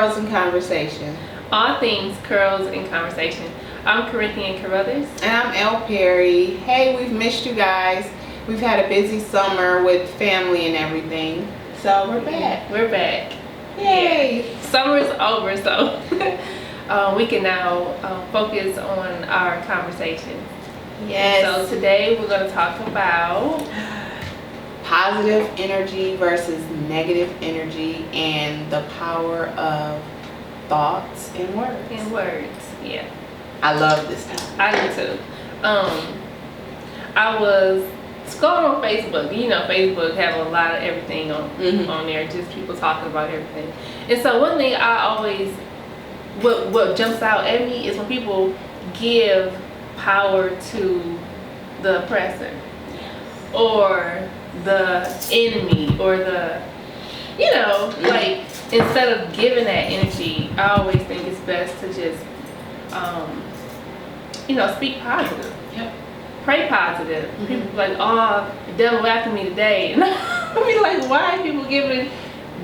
Curls and Conversation. All things curls and conversation. I'm Corinthian Carruthers. And I'm Elle Perry. Hey, we've missed you guys. We've had a busy summer with family and everything. So we're back. We're back. Yay! Yeah. Summer is over, so we can now focus on our conversation. Yes. So today we're going to talk about positive energy versus negative energy and the power of thoughts and words. Yeah. I love this topic. I do too. I was scrolling on Facebook. You know, Facebook have a lot of everything on there, just people talking about everything. And so one thing I always, what jumps out at me is when people give power to the oppressor or the enemy or the, like instead of giving that energy, I always think it's best to just, speak positive. Yep. Pray positive. People be like, oh, the devil after me today. And I be like, why are people giving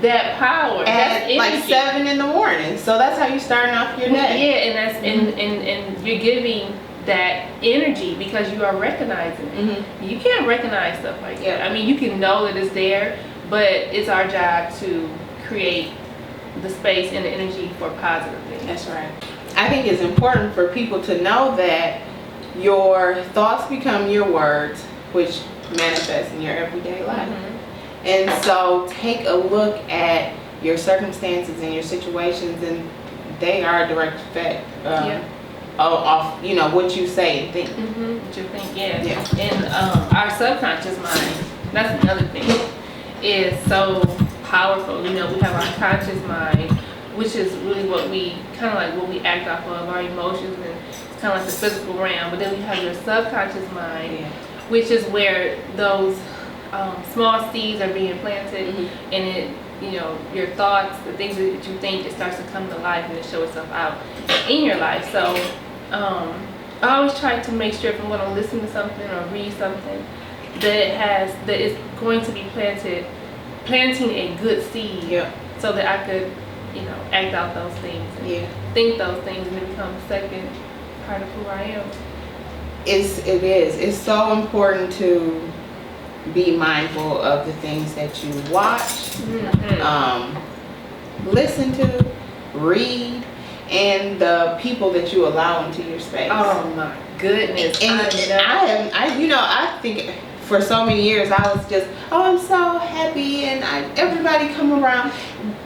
that power? At like 7 in the morning. So that's how you're starting off your day. Yeah, and that's and you're giving that energy because you are recognizing it. You can't recognize stuff like that. I mean, you can know that it's there, but it's our job to create the space and the energy for positive things. That's right. I think it's important for people to know that your thoughts become your words, which manifest in your everyday life. And so take a look at your circumstances and your situations, and they are a direct effect off what you say and think. What you think, yeah. And our subconscious mind, that's another thing, is so powerful. We have our conscious mind, which is really what we act off of, our emotions, and it's kind of like the physical realm. But then we have your subconscious mind, which is where those small seeds are being planted, and it, your thoughts, the things that you think, it starts to come to life and it show itself out in your life. So I always try to make sure if I'm going to listen to something or read something that it's going to be planting a good seed, so that I could act out those things and think those things, and it becomes a second part of who I am. It's so important to be mindful of the things that you watch, listen to, read, and the people that you allow into your space. Oh my goodness. I think for so many years I was just, I'm so happy, and everybody come around,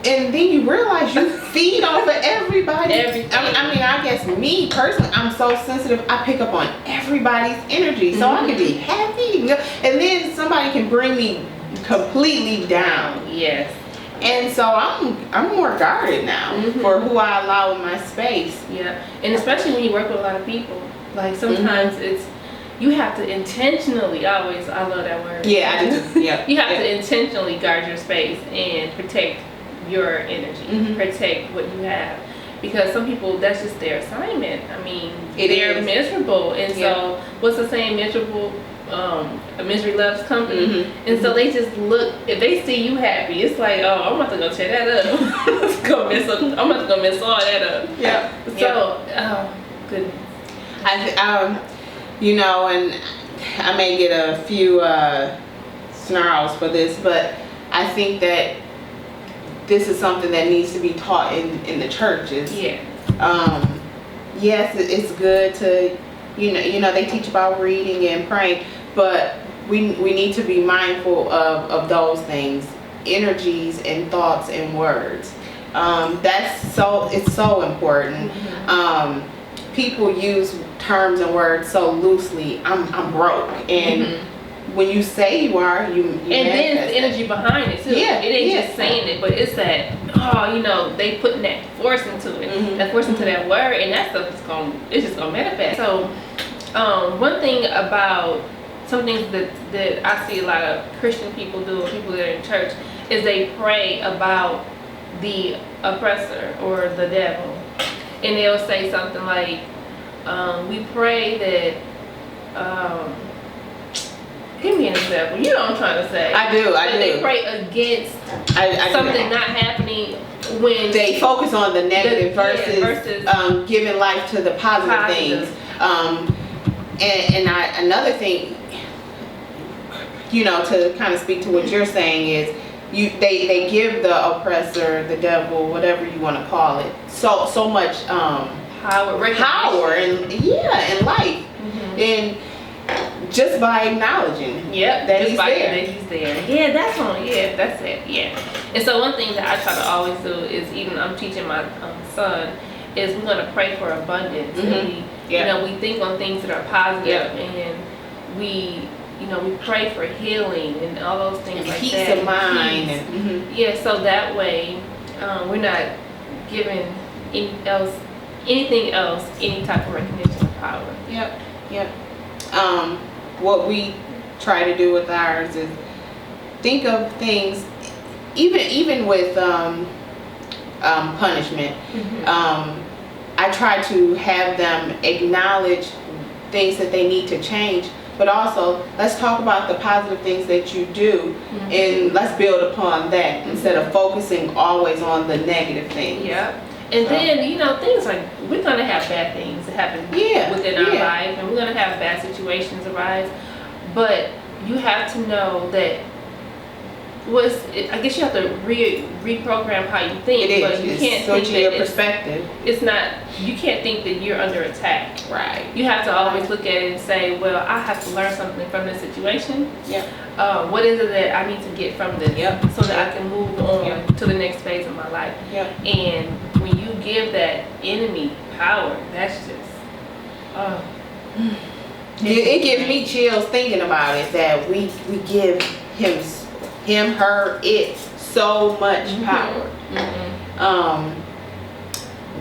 and then you realize you feed off of everybody. Everything. I mean, I guess me personally, I'm so sensitive. I pick up on everybody's energy, so I can be happy, and then somebody can bring me completely down. Yes. And so I'm more guarded now for who I allow in my space. Yeah, and especially when you work with a lot of people, like sometimes you have to intentionally, I love that word. Yeah, I do. Yeah. You have to intentionally guard your space and protect your energy, protect what you have. Because some people, that's just their assignment. I mean, they're miserable. And so, what's the saying, misery loves company. And so they just look, if they see you happy, it's like, I'm about to go tear that up. I'm about to go mess all that up. Yeah. So, goodness. And I may get a few snarls for this, but I think that this is something that needs to be taught in the churches. Yeah. Yes, it's good to, they teach about reading and praying, but we need to be mindful of those things, energies and thoughts and words. It's so important. People use terms and words so loosely. I'm broke, and when you say you are, you and then it's the energy behind it too. Yeah, it ain't just saying it, but it's that they putting that force into it, that force into that word, and that stuff is just gonna manifest. So one thing about some things that I see a lot of Christian people do, or people that are in church, is they pray about the oppressor or the devil, and they'll say something like, we pray that give me an example. You know what I'm trying to say. I do. They pray against something not happening when they focus on the negative versus giving life to the positive things. Another thing, to kind of speak to what you're saying is, they give the oppressor, the devil, whatever you want to call it, so much power and life, and just by acknowledging that he's there. Yeah, that's it. Yeah. And so one thing that I try to always do is, even I'm teaching my son, is we're going to pray for abundance. And we think on things that are positive, and we pray for healing and all those things and like peace that. Of mind. So that way we're not giving anything else any type of recognition of power. Yep. What we try to do with ours is think of things, even with punishment. I try to have them acknowledge things that they need to change, but also let's talk about the positive things that you do, and let's build upon that instead of focusing always on the negative things. And then, things like, we're going to have bad things that happen within our life, and we're going to have bad situations arise, but you have to know that I guess you have to reprogram how you think, but you can't think that your perspective. It's not, you can't think that you're under attack. Right. You have to always look at it and say, well, I have to learn something from this situation. What is it that I need to get from this so that I can move on to the next phase of my life. And when you give that enemy power, that's just, it gives me chills thinking about it, that we give him, her, it so much power.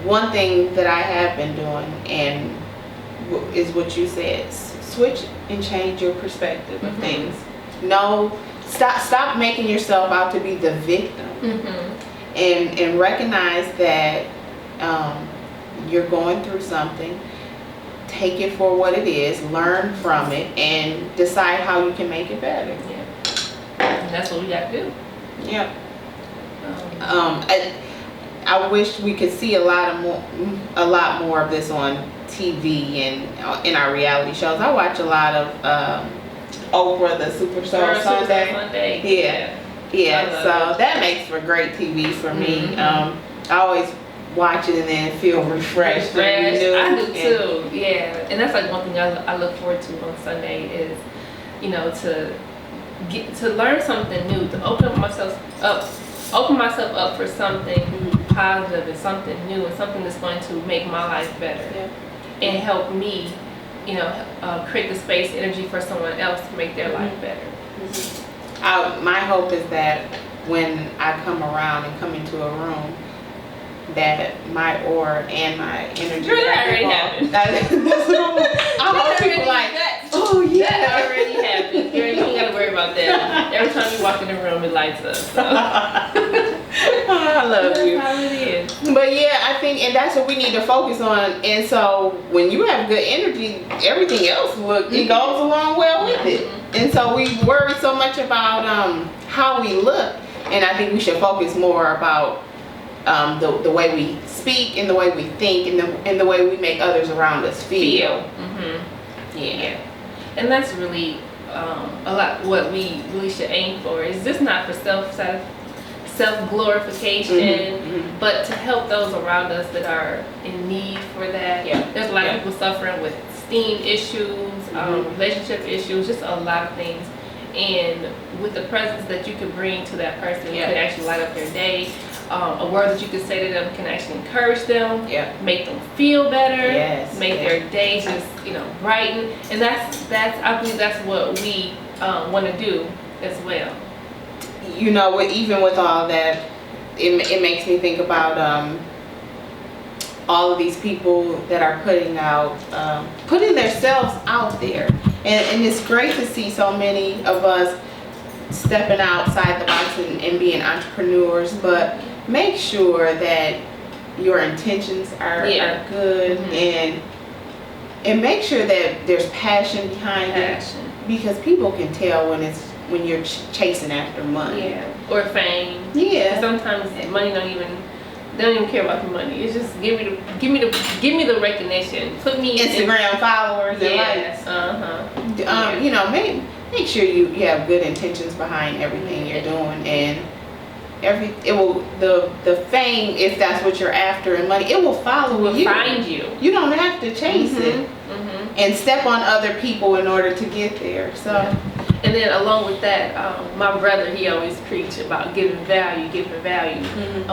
One thing that I have been doing, and is what you said, switch and change your perspective of things. No, stop making yourself out to be the victim, and recognize that you're going through something. Take it for what it is, learn from it, and decide how you can make it better. And that's what we got to do. I wish we could see a lot more of this on TV and in our reality shows. I watch a lot of Oprah, the Super Soul Sunday. So that makes for great TV for me. I always watch it and then feel refreshed. I do too. And that's like one thing I look forward to on Sunday is, to learn something new, to open myself up for something positive and something new and something that's going to make my life better and help me, create the space, energy for someone else to make their life better. My hope is that when I come around and come into a room, that my aura and my energy. That already happened. I hope people like that. Oh yeah, that already happened. Girl, you ain't gotta worry about that. Every time you walk in the room, it lights up. So. I love you. That's how it is. But I think, and that's what we need to focus on. And so when you have good energy, everything else it goes along well with it. And so we worry so much about how we look, and I think we should focus more about the way we speak and the way we think and the way we make others around us feel. And that's really a lot what we really should aim for. Is just not for self-glorification, but to help those around us that are in need for that. There's a lot of people suffering with esteem issues, relationship issues, just a lot of things. And with the presence that you can bring to that person, you can actually light up their day. A word that you can say to them can actually encourage them, make them feel better, make their day just brighten. And that's I believe that's what we want to do as well. Even with all that, it makes me think about all of these people that are putting themselves out there, and it's great to see so many of us stepping outside the box and being entrepreneurs, but make sure that your intentions are good, and make sure that there's passion behind it, because people can tell when you're chasing after money or fame. Sometimes money don't even They don't even care about the money. It's just give me the recognition. Put me in Instagram followers and likes. Yes. You know, make sure you have good intentions behind everything you're doing, and the fame, if that's what you're after, and money, it will follow you. Find you. You don't have to chase it and step on other people in order to get there. So. And then along with that, my brother, he always preach about giving value.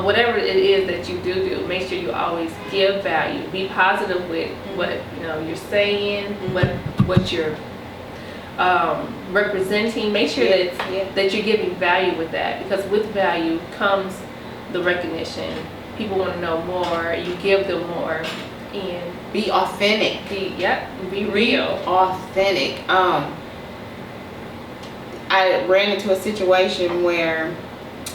Whatever it is that you do, make sure you always give value. Be positive with what you're saying, what you're representing. Make sure that you're giving value with that, because with value comes the recognition. People want to know more. You give them more, and be authentic. Be real. Authentic. I ran into a situation where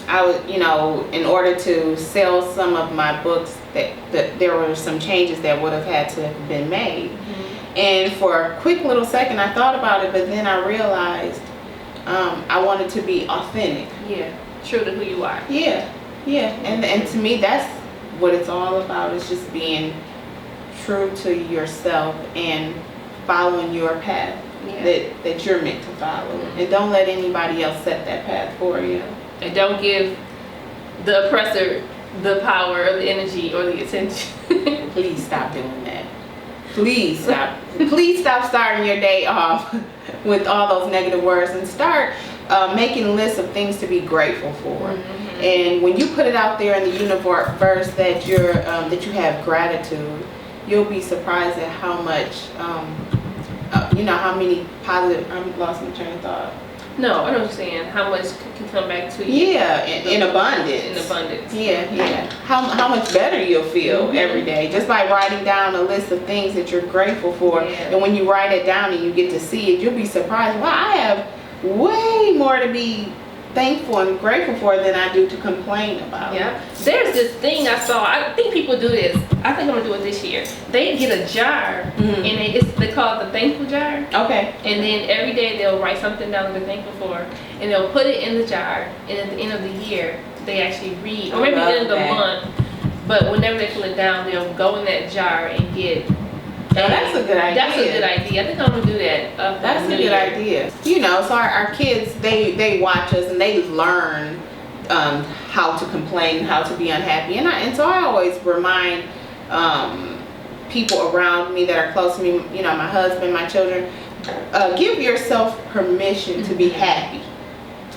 I was, in order to sell some of my books, that there were some changes that would have had to have been made. And for a quick little second, I thought about it, but then I realized I wanted to be authentic. Yeah, true to who you are. Yeah. And to me, that's what it's all about. It's just being true to yourself and following your path. That you're meant to follow, and don't let anybody else set that path for you. And don't give the oppressor the power or the energy or the attention. Please stop doing that. Please stop. Please stop starting your day off with all those negative words, and start making lists of things to be grateful for. And when you put it out there in the universe that you have gratitude, you'll be surprised at how much. How many positive. I lost my train of thought. No, I know what you're saying. How much can come back to you? Yeah, in abundance. In abundance. Yeah. How much better you'll feel every day just by writing down a list of things that you're grateful for. And when you write it down and you get to see it, you'll be surprised. Wow, I have way more to be thankful and grateful for than I do to complain about. Yeah. There's this thing I saw. I think people do this. I think I'm gonna do it this year. They get a jar and they call it the thankful jar. Okay. And then every day they'll write something down that they're thankful for, and they'll put it in the jar. And at the end of the year, they actually read, or maybe the end of the month. But whenever they pull it down, they'll go in that jar and get. That's a good idea. That's a good idea. I think I'm gonna do that. That's a good idea. So our kids, they watch us and they learn how to complain, how to be unhappy, and so I always remind people around me that are close to me, my husband, my children, give yourself permission to be happy.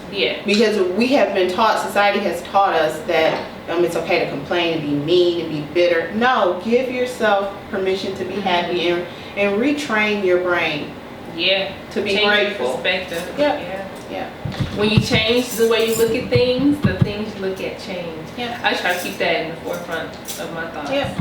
Yeah. Because we have been taught, society has taught us that it's okay to complain and be mean and be bitter. No, give yourself permission to be happy and retrain your brain. Yeah. To be change grateful. Your perspective. Yeah. When you change the way you look at things, the things you look at change. Yeah. I try to keep that in the forefront of my thoughts. Yeah.